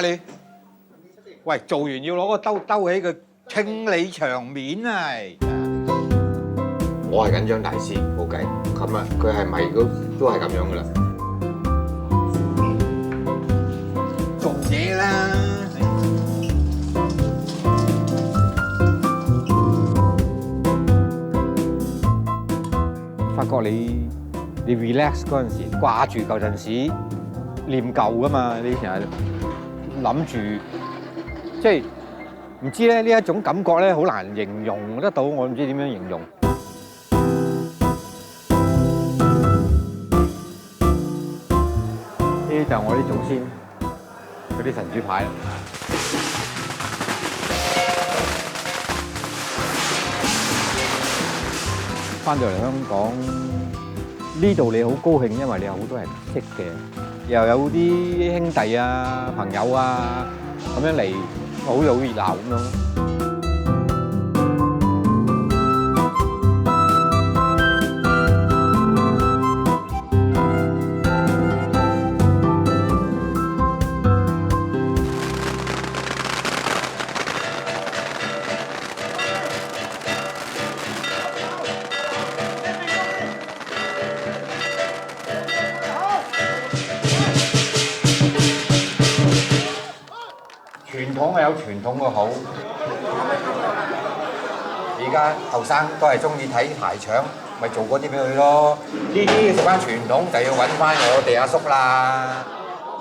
你？喂，做完要攞個兜兜起佢清理場面啊！我係緊張大師，冇計。咁啊，佢係咪都係咁樣噶啦？做嘢啦！發覺你 relax 嗰陣時，掛住舊陣時念舊噶嘛？你成日諗住，即係唔知咧呢一種感覺咧，好難形容得到，我唔知點樣形容。呢啲就係我啲祖先嗰啲神主牌啦。翻到嚟香港呢度你好高興，因為你有好多人識嘅，又有啲兄弟啊、朋友啊咁樣嚟，好熱鬧咁樣。傳統係有傳統嘅好，而家後生都係中意睇排場，咪做嗰啲俾佢咯。呢啲食翻傳統就要揾翻我哋阿叔啦。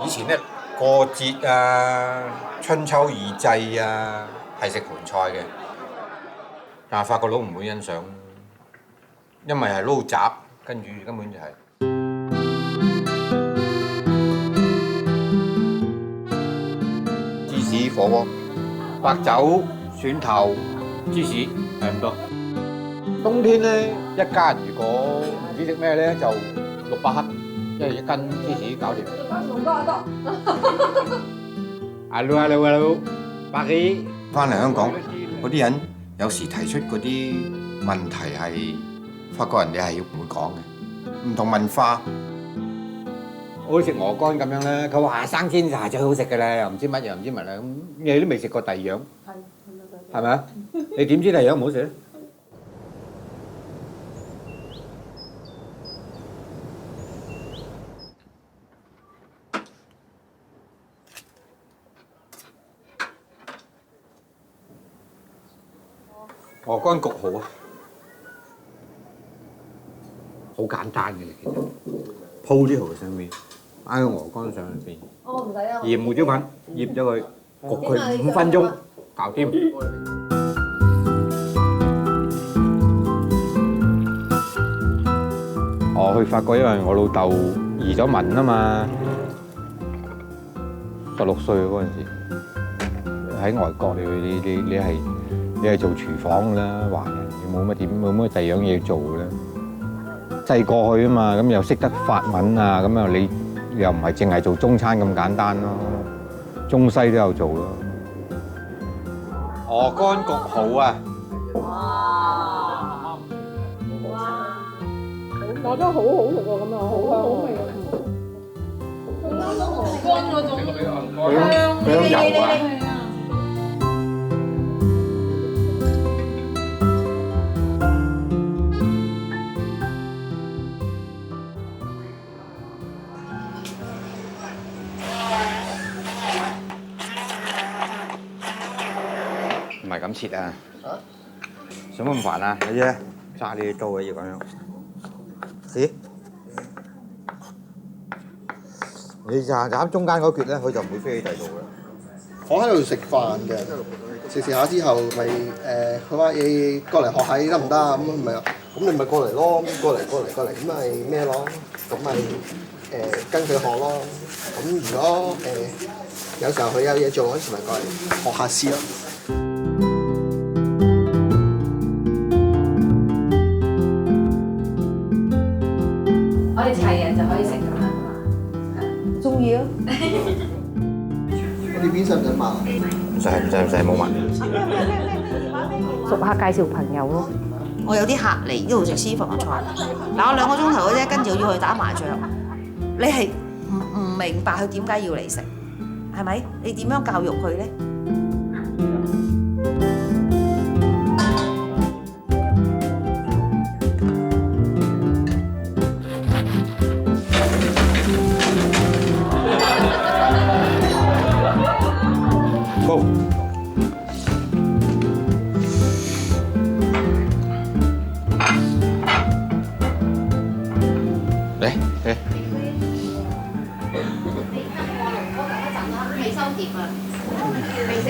以前咧過節啊、春秋二祭啊係食盤菜嘅，但係法國佬唔會欣賞，因為係撈雜，跟住根本就係。火鍋、白酒、蒜頭、芝士係咁多。冬天咧，一家人如果唔知食咩咧，就600克，即係一斤芝士搞掂。Hello， 百幾。翻嚟香港嗰啲人有時提出嗰啲問題係法國人哋係唔會講嘅，唔同文化。好似食鵝肝咁樣咧，佢話生煎就係最好食嘅啦，又唔知乜又唔知乜啦，咁你都未食過第二樣，係咪啊？你點知第二樣唔好食咧？鵝肝焗蠔啊，好簡單嘅其實，鋪啲蠔上面。擺個鵝肝上邊，唔使啊！鹽胡椒粉醃咗佢，焗佢5分鐘，搞掂。我去法國，因為我老豆移咗民啊嘛，16歲嗰陣時喺外國，你係做廚房㗎啦，華人你冇乜第二樣嘢做㗎啦，滯過去啊嘛，咁又識得法文啊，咁又你又唔係淨係做中餐咁簡單咯，中西都有做咯。鵝肝焗蠔啊！哇！我覺得好好食喎，咁啊，好味啊！啱啱鵝肝嗰種佢有油啊！唔係咁切啊！想乜咁煩啊？你啫，揸呢啲刀嘅要咁樣。咦？你斬中間嗰橛咧，佢就唔會飛起第度嘅。我喺度食飯嘅，食下之後咪佢話你過嚟學下得唔得啊？咁咪咁你咪過嚟咯，過嚟，咁咪咩咯？咁咪跟佢學咯。咁如果有時候佢有嘢做嗰時咪過嚟學下試咯。我哋齊人就可以食咁啦，係嘛？中意啊！你邊使唔使買？唔使冇問。熟客介紹朋友咯。我有啲客嚟呢度食私房菜，嗱我2個鐘頭嘅啫，跟住我要去打麻將，你係唔明白佢點解要嚟食，係係咪？你點樣教育佢咧？高。嚟。未收碟啊！未食。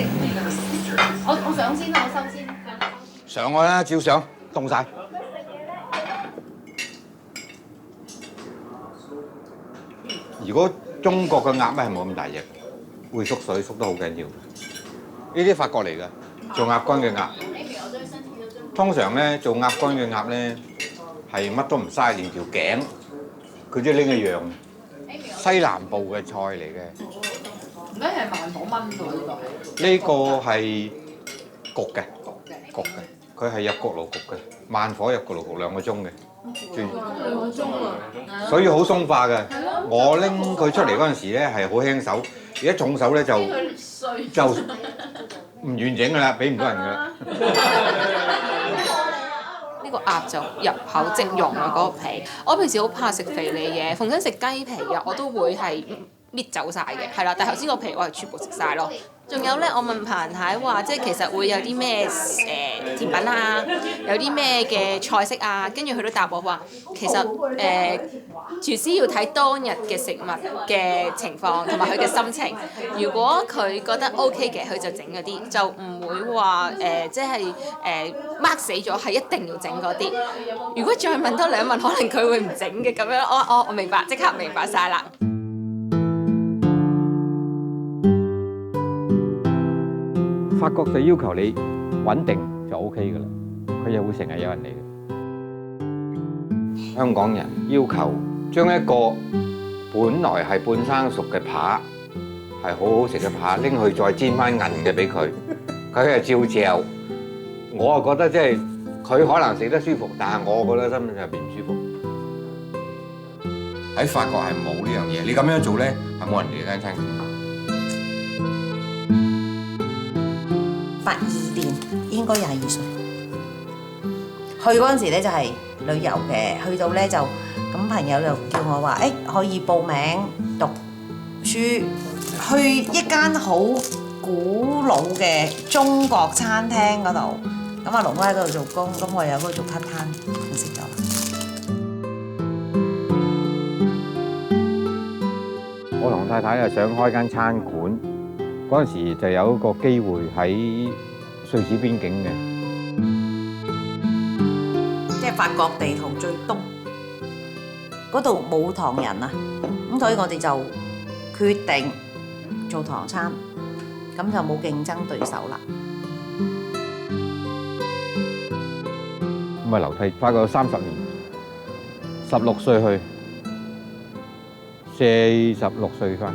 我上先啦，我收先。上去啦，照上，凍晒。如果中國嘅鴨咧係冇咁大隻，會縮水縮得好緊要。呢啲法國嚟嘅，做鴨肝嘅鴨。通常咧做鴨肝嘅鴨咧係乜都唔嘥，連條頸佢都拎一樣。西南部嘅菜嚟嘅。咩係慢火炆到呢個？呢個係焗嘅，焗嘅，佢係入焗爐焗嘅，慢火入焗爐焗2個鐘嘅，2個鐘啊！所以好鬆化嘅。我拎佢出嚟嗰陣時咧係好輕手，而家重手咧就唔完整㗎啦，俾唔到人㗎啦。呢個鴨就入口即溶啊！嗰個皮，我平時好怕食肥膩嘢，逢親食雞皮啊，我都會係搣走晒嘅，係啦。但係頭先個皮我係全部食晒咯。仲有咧，我問彭太話，即係其實會有啲咩甜品啊，有啲咩嘅菜式啊，跟住佢都答我話，其實廚師要睇當日嘅食物嘅情況同埋佢嘅心情。如果佢覺得 OK 嘅，佢就整嗰啲，就唔會話即係mark 死咗係一定要整嗰啲。如果再問多2問，可能佢會唔整嘅咁樣。我明白，即刻明白晒啦。法國就要求你穩定就 OK 㗎啦，佢又會成日有人嚟嘅。香港人要求將一個本來係半生熟嘅扒，係好好食嘅扒，拎去再煎翻韌嘅俾佢，佢係照嚼。我啊覺得即係佢可能食得舒服，但係我覺得心入邊唔舒服。喺法國係冇呢樣嘢，你咁樣做咧係冇人嚟間餐館。82年應該22歲，去嗰陣時咧就係旅遊嘅，去到咧就咁朋友就叫我話，可以報名讀書，去一間好古老嘅中國餐廳嗰度，咁阿龍哥喺嗰度做工，咁我又喺嗰度做 part time，就識咗。我同太太又想開間餐館。嗰陣時就有一個機會喺瑞士邊境嘅，即係法國地圖最東嗰度冇唐人啊，咁所以我哋就決定做唐餐，咁就冇競爭對手啦。咁啊樓梯法國有30年，16歲去，46歲翻。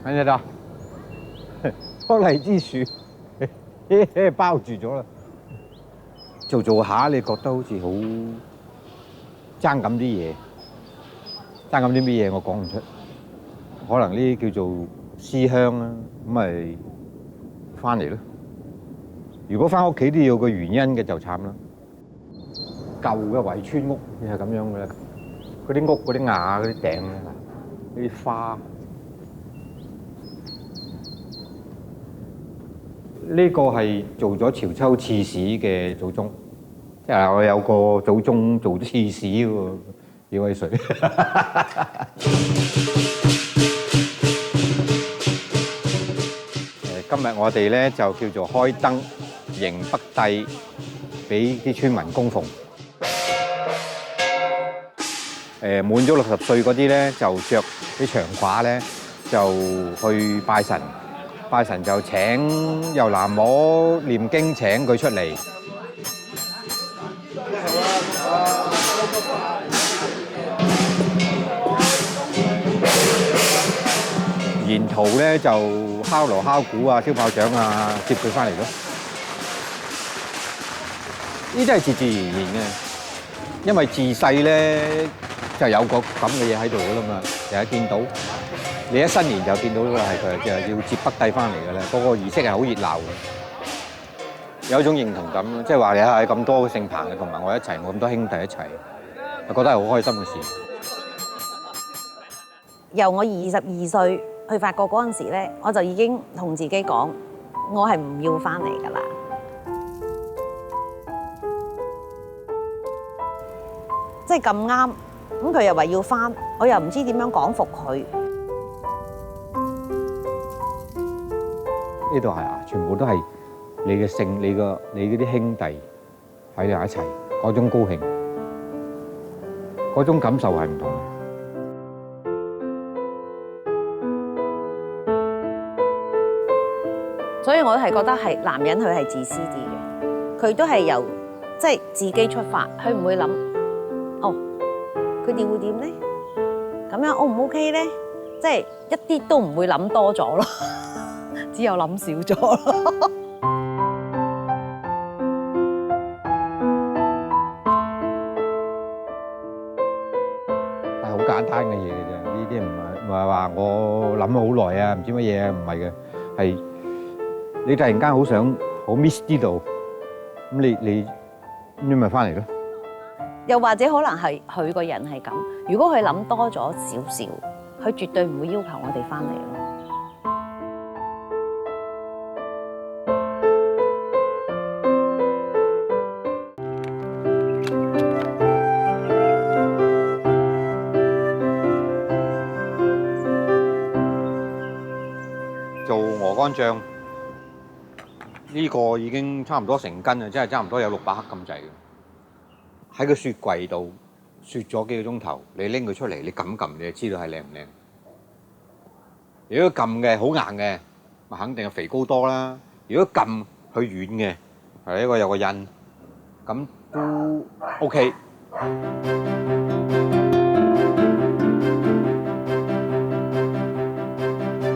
睇睇到，棵荔枝樹包住咗啦。做下，你覺得好似好爭緊啲嘢，爭緊啲咩嘢我講唔出。可能呢啲叫做思鄉啦，咁咪翻嚟咯。如果翻屋企都要個原因嘅就慘啦。舊嘅圍村屋係咁樣嘅啦，嗰啲屋嗰啲瓦嗰啲頂咧，呢啲花。呢個係做咗潮州刺史嘅祖宗，即係我有個祖宗做刺史喎，幾威水。今日我哋咧就叫做開燈迎北帝，俾啲村民供奉。滿咗60歲嗰啲咧就着啲長褂咧就去拜神。拜神就請遊南無念經請佢出嚟，沿途咧就敲鑼敲鼓啊、燒炮仗啊，接佢翻嚟咯。呢啲係自自然然嘅，因為自細咧就有個咁嘅嘢喺度噶啦嘛，成日見到你一新年就見到係佢就要接北帝翻嚟嘅咧，嗰個儀式係好熱鬧嘅，有一種認同感咯，即係話你係咁多姓彭嘅同埋我一齊，我咁多兄弟一齊，我覺得係好開心嘅事。由我22歲去法國嗰陣時咧，我就已經同自己講，我係唔要翻嚟㗎啦。即係咁啱，咁佢又話要翻，我又唔知點樣講服佢。呢度係啊，全部都係你嘅姓，你嗰啲兄弟喺埋一齊，嗰種高興，嗰種感受係唔同嘅。所以我係覺得係男人佢係自私啲嘅，佢都係由即係自己出發，佢唔會諗哦，佢哋會點咧？咁樣 O 唔 OK 咧？即係一啲都唔會諗多咗咯，只有諗少咗咯。係好簡單嘅嘢嘅啫，呢啲唔係話我諗好耐啊，唔知乜嘢啊，唔係嘅，係。你突然間好想好 miss 呢度，咁你咪翻嚟咯。又或者可能係佢個人係咁，如果佢諗多咗少少，佢絕對唔會要求我哋翻嚟咯。做鵝肝醬。呢個已經差唔多成斤啦，即係差唔多有600克咁滯嘅。喺個雪櫃度雪咗幾個鐘頭，你拎佢出嚟，你撳撳你就知道係靚唔靚。如果撳嘅好硬嘅，咪肯定係肥膏多啦。如果撳佢軟嘅，係呢個有個印，咁都 OK。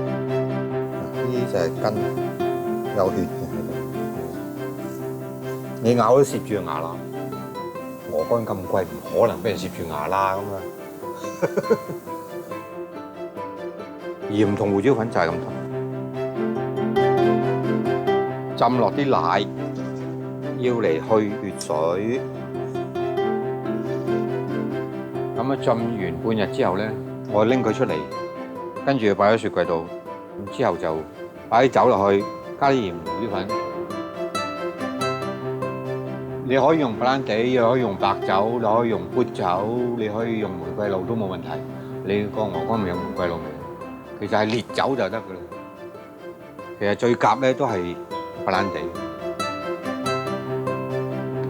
呢隻係筋有血嘅。你咬都攝住個牙啦，鵝肝咁貴，唔可能俾人攝住牙啦咁啊！鹽同胡椒粉就係咁同，浸落啲奶，要嚟去血水。咁啊浸完半日之後咧，我拎佢出嚟，跟住擺喺雪櫃度，之後就擺啲酒落去，加啲鹽胡椒粉。你可以用白蘭地，你可以用白酒，你可以用砵酒，你可以用玫瑰露都冇問題。你個鵝肝咪有玫瑰露味，其實係烈酒就得噶啦。其實最夾咧都係白蘭地，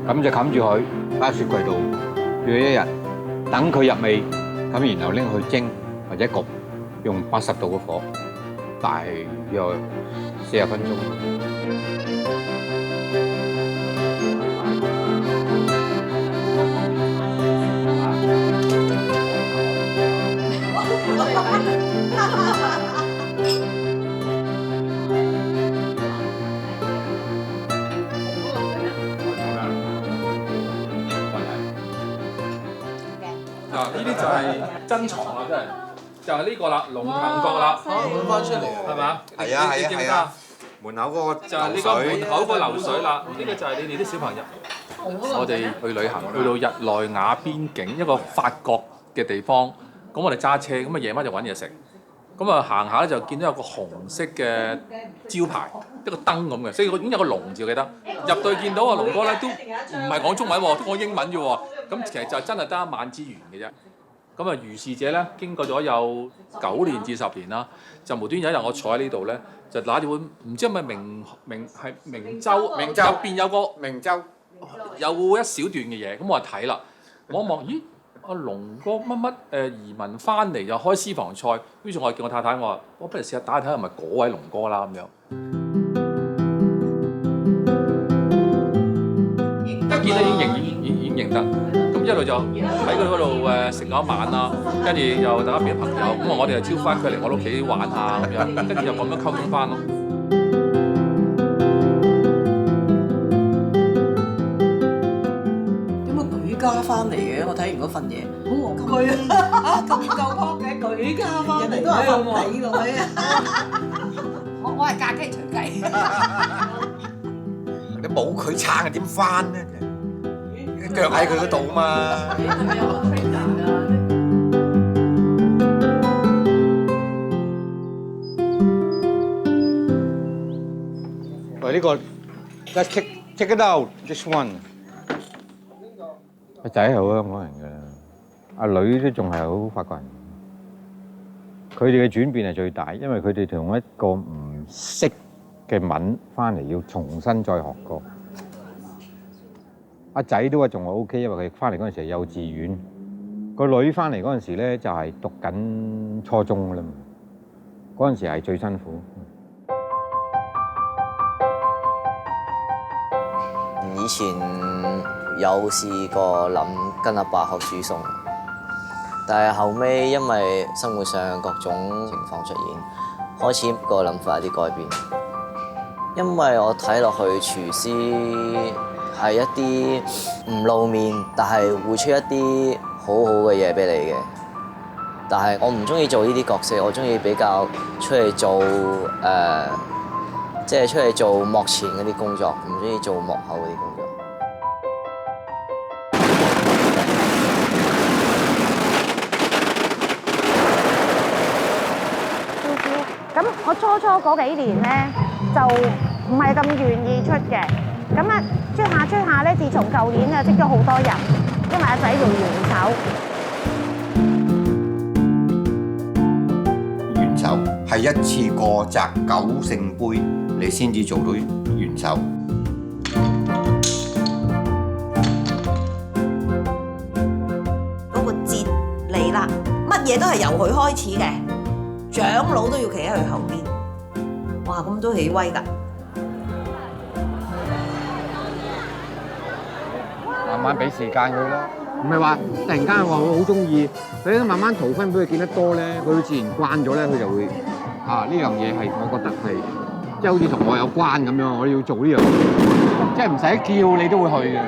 咁就冚住佢，擺喺雪櫃度住1日，等佢入味，咁然後拎去蒸或者焗，用80度嘅火，大約40分鐘。嗱，呢啲就係珍藏啦，真係就係呢個啦，龍騰角啦，揾翻出嚟係嘛？係啊係啊係啊！門口嗰個就係呢個門口個流水啦，呢個就係你哋啲小朋友。我哋去旅行，去到日內瓦邊境一個法國嘅地方，咁我哋揸車，咁啊夜晚就揾嘢食，咁啊行下咧就見到有個紅色嘅招牌，一個燈咁嘅，所以已經有個龍字，我記得。入到去見到阿龍哥咧都唔係講中文喎，都講英文啫喎，咁其實就真係得1萬之緣嘅啫。咁啊如是者咧經過咗有9年至10年啦，就無端有一日我坐喺呢度咧，就拿住碗唔知係咪明州入邊有個明州。有一小段嘅嘢，咁我就睇啦，望一望，咦，阿龍哥移民翻嚟就開私房菜，於是我就叫我太太，我話：我不如試下打下睇係咪嗰位龍哥啦咁樣。一見咧已經認得，咁一路就喺佢嗰度食咗一晚啦，跟住又大家變咗朋友，咁我哋就招翻佢嚟我屋企玩下咁樣，跟住就咁樣溝通翻咯。翻嚟嘅，我睇完嗰份嘢，好戇居啊！咁夠撲嘅，佢加翻嚟都係份底女啊！我係嫁雞隨雞。你冇佢撐點翻咧？腳喺佢嗰度嘛。喂，呢個 let's check it out，this one。個仔係好香港人嘅，阿女都仲係好法國人。佢哋嘅轉變係最大，因為佢哋同一個唔識嘅文翻嚟，要重新再學過。阿仔都話仲係 OK， 因為佢翻嚟嗰陣時係幼稚園。個女翻嚟嗰陣時咧就係讀緊初中㗎啦嘛，嗰陣時係最辛苦。以前有試過諗跟阿爸學煮餸，但係後尾因為生活上各種情況出現，開始個諗法有啲改變。因為我睇落去廚師係一啲唔露面，但係會出一啲好好嘅嘢俾你嘅。但係我唔中意做呢啲角色，我中意比較出嚟做即係出嚟做幕前嗰啲工作，唔中意做幕後嗰啲工作。咁我初嗰幾年咧就唔係咁願意出嘅，咁啊出下咧，自從舊年啊識咗好多人，因為阿仔做元首。元首係一次過擲9聖杯，你先至做到元首。嗰個節嚟啦，乜嘢都係由佢開始嘅。長老都要企喺佢後邊，哇！咁都幾威㗎。慢慢俾時間佢啦，唔係話突然間話我好中意，佢慢慢淘分俾佢見得多咧，佢自然慣咗咧，佢就會呢樣嘢係我覺得係即係好似同我有關咁樣，我要做呢樣嘢，即係唔使叫你都會去嘅。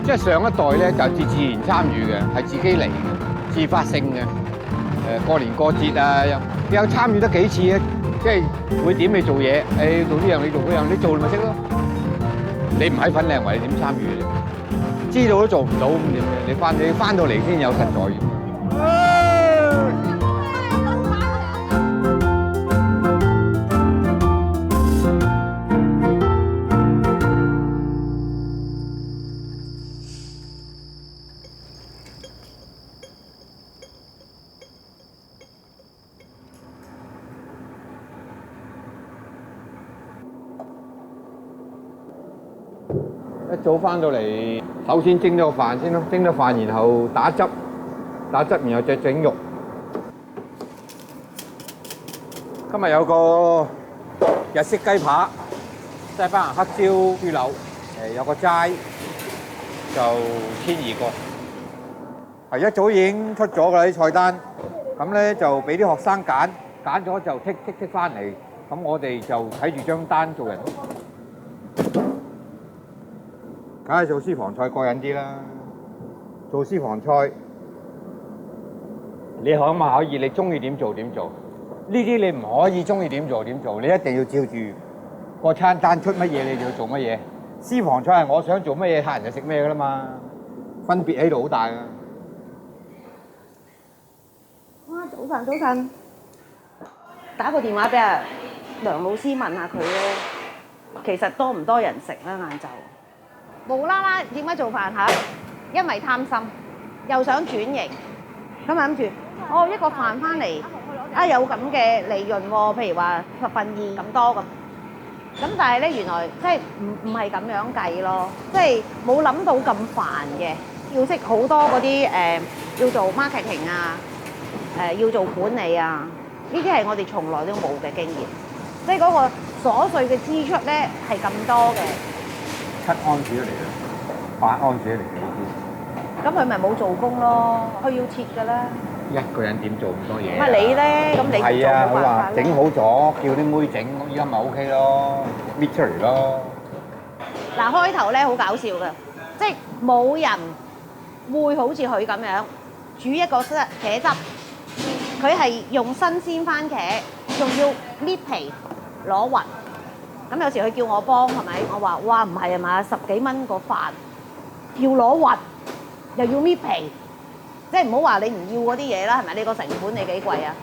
即係上一代咧就自然參與嘅，係自己嚟嘅，自發性嘅。過年過節啊，有參與得幾次咧，即係會點你做嘢，做呢樣你做嗰樣，你做咪識咯。你唔喺粉嶺圍，你點參與咧？知道都做唔到咁點嘅？你翻到嚟先有實在嘅。一早翻到嚟，首先蒸咗個飯先咯，蒸咗飯然後打汁，然後再整肉。今日有個日式雞扒，西班牙黑椒豬柳，有個齋，就12個。係一早已經出咗㗎啦啲菜單，咁咧就俾啲學生揀咗就剔翻嚟，咁我哋就睇住張單做人。梗係做私房菜過癮啲啦！做私房菜，你可唔可以？你中意點做點做？呢啲你唔可以中意點做點做，你一定要照住個餐單出乜嘢，你就要做乜嘢。私房菜係我想做乜嘢，客人就食咩㗎啦嘛，分別喺度好大啊！哇！早晨，打個電話俾阿梁老師問下佢咯。其實多唔多人食咧晏晝？無啦啦點解做飯盒？因為貪心，又想轉型，咁諗住一個飯翻嚟有咁嘅利潤喎，譬如話2/10咁多咁。咁但係咧原來即係唔係咁樣計咯，即係冇諗到咁煩嘅，要識好多嗰啲要做 marketing 啊，要做管理啊，呢啲係我哋從來都冇嘅經驗，即係嗰個瑣碎嘅支出咧係咁多嘅。7安士嚟嘅，8安士嚟嘅呢啲。咁佢咪冇做工咯，佢要切㗎啦。一個人點做咁多嘢？咁啊你咧，咁你係啊，佢話做冇辦法整好咗，叫啲妹整，依家咪 OK 咯，搣出嚟咯。嗱開頭咧好搞笑嘅，即係冇人會好似佢咁樣煮一個茄汁，佢係用新鮮番茄，仲要搣皮攞核。咁有時佢叫我幫係咪？我話哇唔係啊嘛，10幾蚊個飯，要攞核又要搣皮，即係唔好話你唔要嗰啲嘢啦，係咪？你個成本你幾貴啊？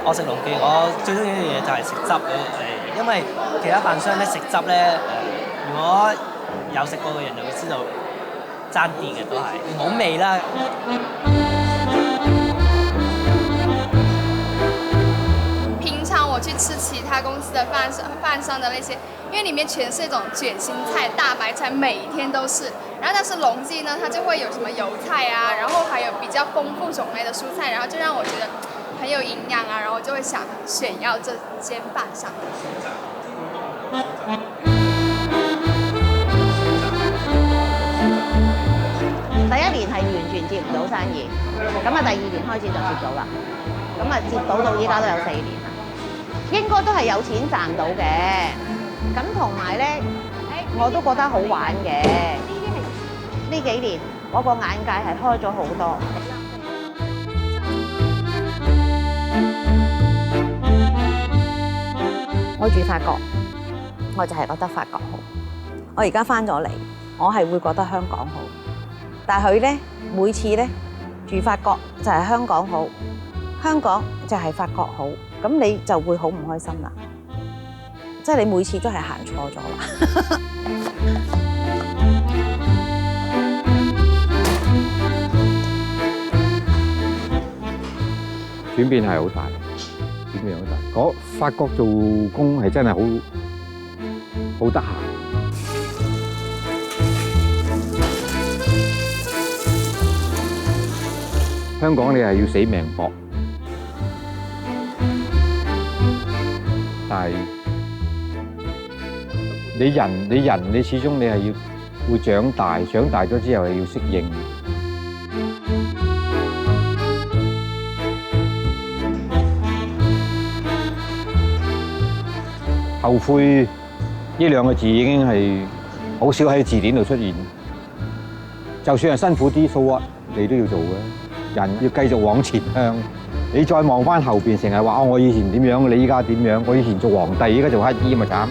我食龍記，我最中意嘅嘢就係食汁因為其他飯商咧食汁咧如果有食過嘅人就會知道爭啲嘅都係冇味啦。平常我去吃其他公司的飯商的那些，因為裡面全是一種卷心菜、大白菜，每一天都是。然後但是龍記呢，它就會有什麼油菜啊，然後還有比較豐富種類的蔬菜，然後就讓我覺得很有營養啊，然後我就會想選要這間飯商。第一年係完全接唔到生意，咁啊第2年開始就接到啦，咁啊接到依家都有4年啦，應該都係有錢賺到嘅，咁同埋咧，我都覺得好玩嘅，呢幾年我個眼界係開咗好多。我住法國，我就係覺得法國好。我而家翻咗嚟，我係會覺得香港好。但係佢咧，每次咧住法國就係香港好，香港就係法國好，咁你就會好唔開心啦。即係你每次都係行錯咗啦。轉變係好大，轉變好大。嗰法國做工係真係好得閒。香港你係要死命搏，但係你始終你係要會長大，長大咗之後係要適應。後悔呢2個字已經係好少喺字典度出現。就算係辛苦啲，so what，你都要做嘅。人要繼續往前向。你再望翻後邊，成日話我以前點樣，你依家點樣？我以前做皇帝，依家做乞兒，咪慘。